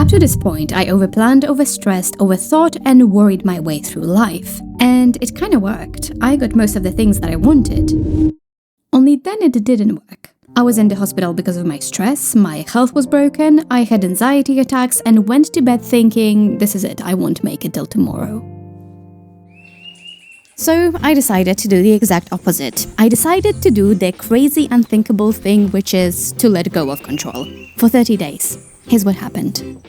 Up to this point, I overplanned, overstressed, overthought, and worried my way through life. And it kinda worked. I got most of the things that I wanted. Only then it didn't work. I was in the hospital because of my stress, my health was broken, I had anxiety attacks, and went to bed thinking, this is it, I won't make it till tomorrow. So I decided to do the exact opposite. I decided to do the crazy unthinkable thing, which is to let go of control. For 30 days. Here's what happened.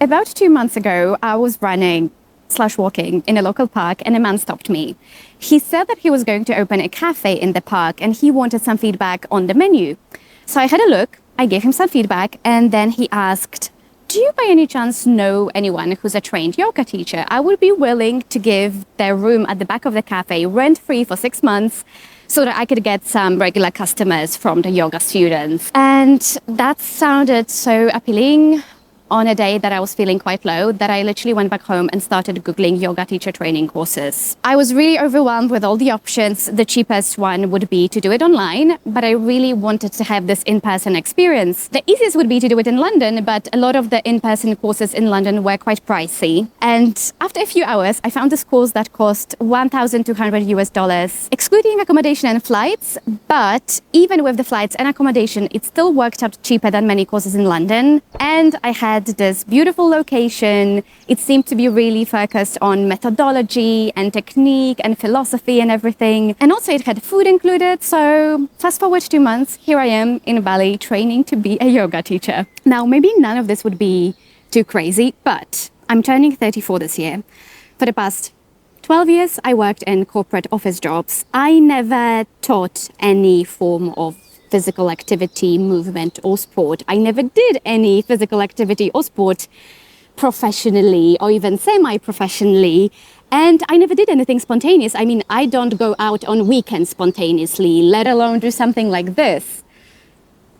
About 2 months ago, I was running/walking in a local park and a man stopped me. He said that he was going to open a cafe in the park and he wanted some feedback on the menu. So I had a look, I gave him some feedback, and then he asked, do you by any chance know anyone who's a trained yoga teacher? I would be willing to give their room at the back of the cafe rent-free for 6 months so that I could get some regular customers from the yoga students. And that sounded so appealing on a day that I was feeling quite low that I literally went back home and started Googling yoga teacher training courses. I was really overwhelmed with all the options. The cheapest one would be to do it online, but I really wanted to have this in-person experience. The easiest would be to do it in London, but a lot of the in-person courses in London were quite pricey. And after a few hours, I found this course that cost $1,200 excluding accommodation and flights. But even with the flights and accommodation, it still worked out cheaper than many courses in London. And I had this beautiful location. It seemed to be really focused on methodology and technique and philosophy and everything. And also it had food included. So fast forward 2 months, here I am in Bali training to be a yoga teacher. Now, maybe none of this would be too crazy, but I'm turning 34 this year. For the past 12 years, I worked in corporate office jobs. I never taught any form of physical activity, movement, or sport. I never did any physical activity or sport professionally or even semi-professionally. And I never did anything spontaneous. I mean, I don't go out on weekends spontaneously, let alone do something like this.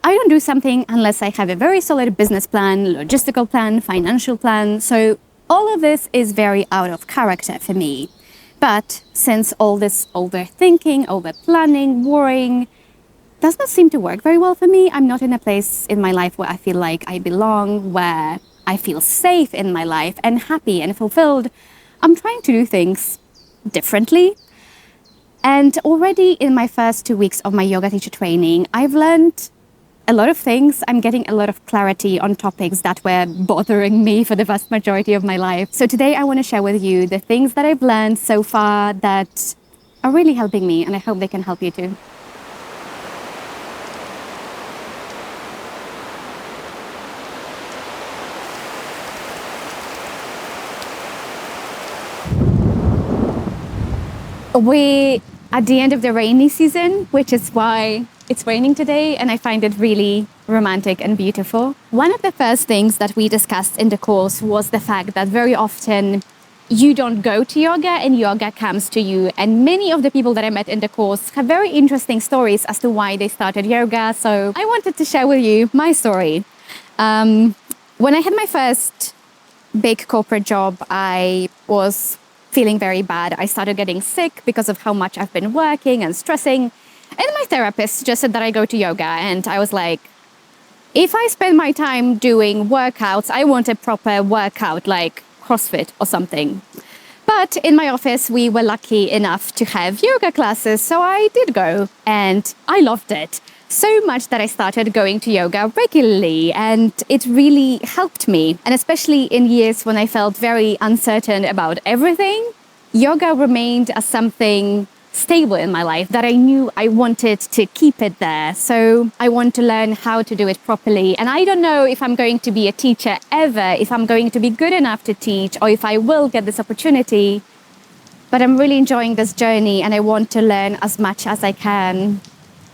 I don't do something unless I have a very solid business plan, logistical plan, financial plan. So all of this is very out of character for me. But since all this overthinking, overplanning, worrying, does not seem to work very well for me. I'm not in a place in my life where I feel like I belong, where I feel safe in my life and happy and fulfilled. I'm trying to do things differently. And already in my first 2 weeks of my yoga teacher training, I've learned a lot of things. I'm getting a lot of clarity on topics that were bothering me for the vast majority of my life. So today I want to share with you the things that I've learned so far that are really helping me, and I hope they can help you too. We're at the end of the rainy season, which is why it's raining today, and I find it really romantic and beautiful. One of the first things that we discussed in the course was the fact that very often you don't go to yoga and yoga comes to you. And many of the people that I met in the course have very interesting stories as to why they started yoga. So I wanted to share with you my story. When I had my first big corporate job, I was feeling very bad. I started getting sick because of how much I've been working and stressing. And my therapist suggested that I go to yoga. And I was like, if I spend my time doing workouts, I want a proper workout like CrossFit or something. But in my office, we were lucky enough to have yoga classes. So I did go and I loved it so much that I started going to yoga regularly, and it really helped me. And especially in years when I felt very uncertain about everything, yoga remained as something stable in my life that I knew I wanted to keep it there. So I want to learn how to do it properly. And I don't know if I'm going to be a teacher ever, if I'm going to be good enough to teach, or if I will get this opportunity. But I'm really enjoying this journey and I want to learn as much as I can.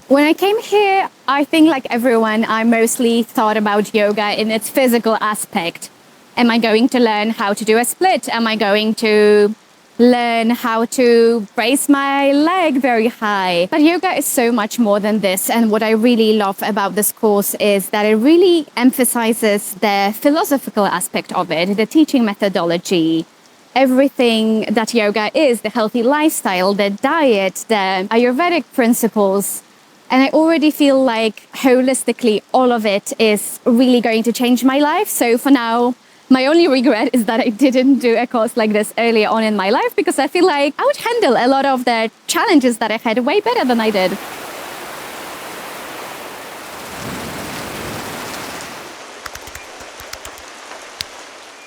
When I came here, I think like everyone, I mostly thought about yoga in its physical aspect. Am I going to learn how to do a split? Am I going to learn how to raise my leg very high? But yoga is so much more than this. And what I really love about this course is that it really emphasizes the philosophical aspect of it, the teaching methodology, everything that yoga is, the healthy lifestyle, the diet, the Ayurvedic principles. And I already feel like holistically, all of it is really going to change my life. So for now, my only regret is that I didn't do a course like this earlier on in my life, because I feel like I would handle a lot of the challenges that I had way better than I did.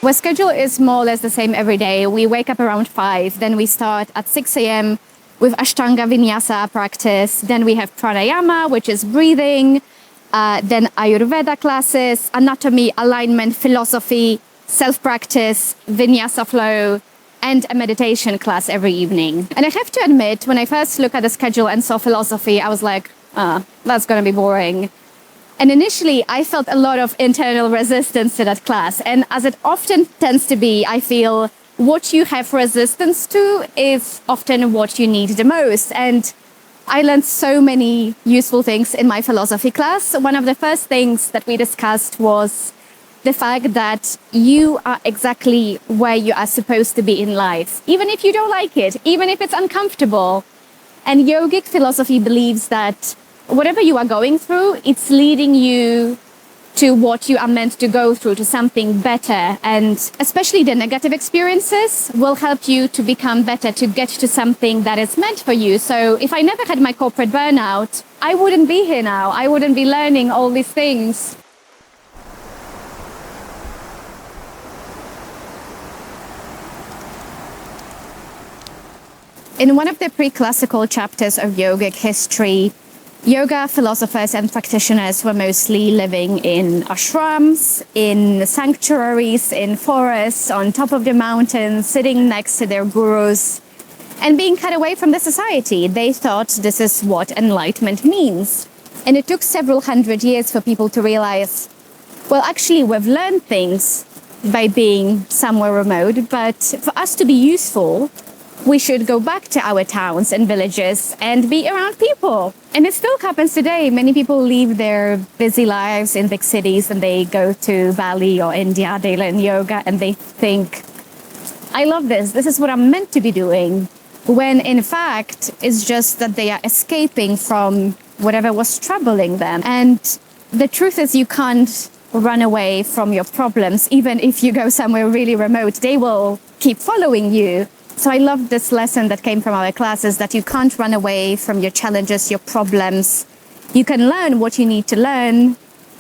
Our schedule is more or less the same every day. We wake up around 5, then we start at 6 a.m. with Ashtanga Vinyasa practice. Then we have pranayama, which is breathing. Then Ayurveda classes, anatomy, alignment, philosophy, self-practice, Vinyasa flow, and a meditation class every evening. And I have to admit, when I first looked at the schedule and saw philosophy, I was like, that's going to be boring. And initially, I felt a lot of internal resistance to that class. And as it often tends to be, I feel what you have resistance to is often what you need the most. And I learned so many useful things in my philosophy class. One of the first things that we discussed was the fact that you are exactly where you are supposed to be in life, even if you don't like it, even if it's uncomfortable. And yogic philosophy believes that whatever you are going through, it's leading you to what you are meant to go through, to something better. And especially the negative experiences will help you to become better, to get to something that is meant for you. So if I never had my corporate burnout, I wouldn't be here now. I wouldn't be learning all these things. In one of the pre-classical chapters of yogic history, yoga philosophers and practitioners were mostly living in ashrams, in sanctuaries, in forests, on top of the mountains, sitting next to their gurus, and being cut away from the society. They thought this is what enlightenment means. And it took several hundred years for people to realize, well, actually, we've learned things by being somewhere remote, but for us to be useful, we should go back to our towns and villages and be around people. And it still happens today. Many people leave their busy lives in big cities and they go to Bali or India, they learn yoga and they think, I love this. This is what I'm meant to be doing. When in fact, it's just that they are escaping from whatever was troubling them. And the truth is you can't run away from your problems. Even if you go somewhere really remote, they will keep following you. So I love this lesson that came from our classes, that you can't run away from your challenges, your problems. You can learn what you need to learn,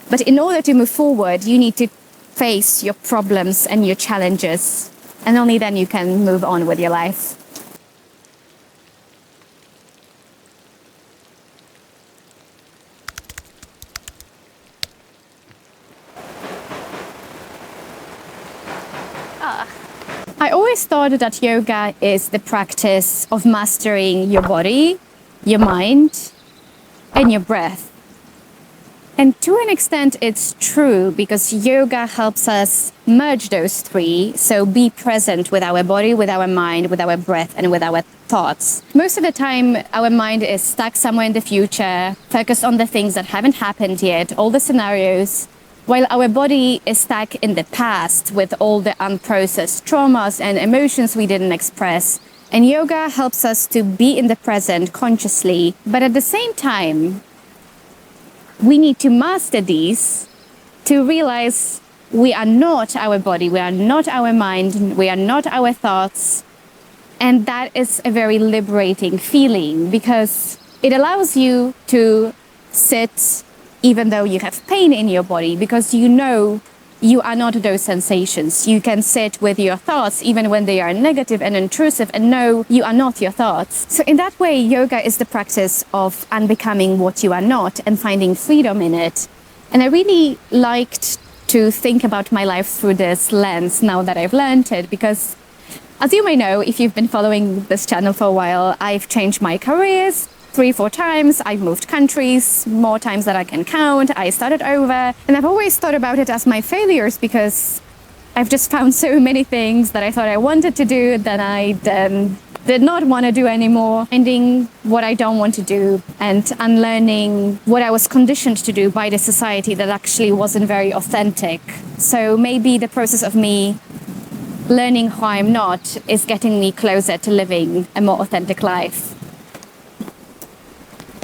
but in order to move forward, you need to face your problems and your challenges, and only then you can move on with your life. I always thought that yoga is the practice of mastering your body, your mind, and your breath. And to an extent, it's true, because yoga helps us merge those three. So be present with our body, with our mind, with our breath, and with our thoughts. Most of the time, our mind is stuck somewhere in the future, focused on the things that haven't happened yet, all the scenarios, while our body is stuck in the past with all the unprocessed traumas and emotions we didn't express. And yoga helps us to be in the present consciously. But at the same time, we need to master these to realize we are not our body, we are not our mind, we are not our thoughts. And that is a very liberating feeling, because it allows you to sit even though you have pain in your body, because you know you are not those sensations. You can sit with your thoughts even when they are negative and intrusive and know you are not your thoughts. So in that way, yoga is the practice of unbecoming what you are not and finding freedom in it. And I really liked to think about my life through this lens now that I've learned it, because as you may know, if you've been following this channel for a while, I've changed my careers 3-4 times. I've moved countries more times than I can count. I started over, and I've always thought about it as my failures, because I've just found so many things that I thought I wanted to do that I did not want to do anymore, finding what I don't want to do and unlearning what I was conditioned to do by the society that actually wasn't very authentic. So maybe the process of me learning who I'm not is getting me closer to living a more authentic life.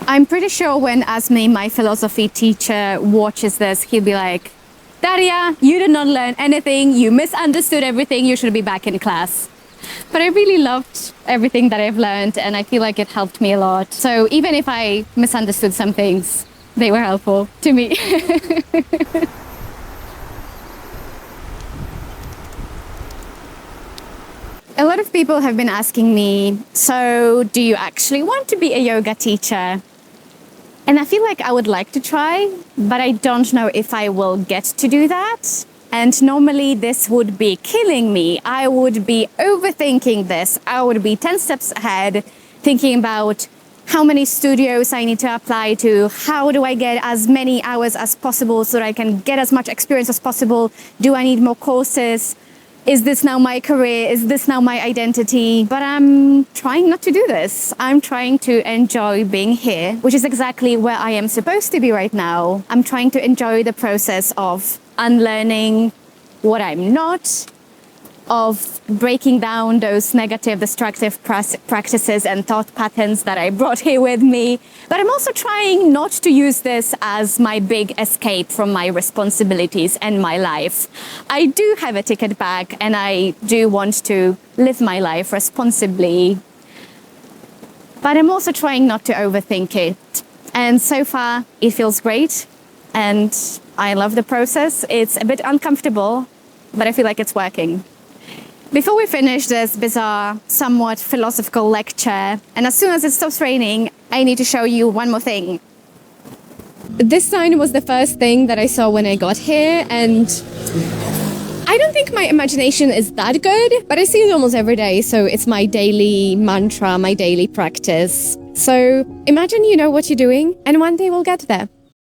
I'm pretty sure when Asmi, my philosophy teacher, watches this, he'll be like, Daria, you did not learn anything. You misunderstood everything. You should be back in class. But I really loved everything that I've learned, and I feel like it helped me a lot. So even if I misunderstood some things, they were helpful to me. A lot of people have been asking me, so do you actually want to be a yoga teacher? And I feel like I would like to try, but I don't know if I will get to do that. And normally this would be killing me. I would be overthinking this. I would be 10 steps ahead, thinking about how many studios I need to apply to, how do I get as many hours as possible so that I can get as much experience as possible? Do I need more courses? Is this now my career? Is this now my identity? But I'm trying not to do this. I'm trying to enjoy being here, which is exactly where I am supposed to be right now. I'm trying to enjoy the process of unlearning what I'm not, of breaking down those negative, destructive practices and thought patterns that I brought here with me. But I'm also trying not to use this as my big escape from my responsibilities and my life. I do have a ticket back, and I do want to live my life responsibly. But I'm also trying not to overthink it. And so far, it feels great. And I love the process. It's a bit uncomfortable, but I feel like it's working. Before we finish this bizarre, somewhat philosophical lecture, and as soon as it stops raining, I need to show you one more thing. This sign was the first thing that I saw when I got here, and I don't think my imagination is that good, but I see it almost every day, so it's my daily mantra, my daily practice. So imagine you know what you're doing, and one day we'll get there.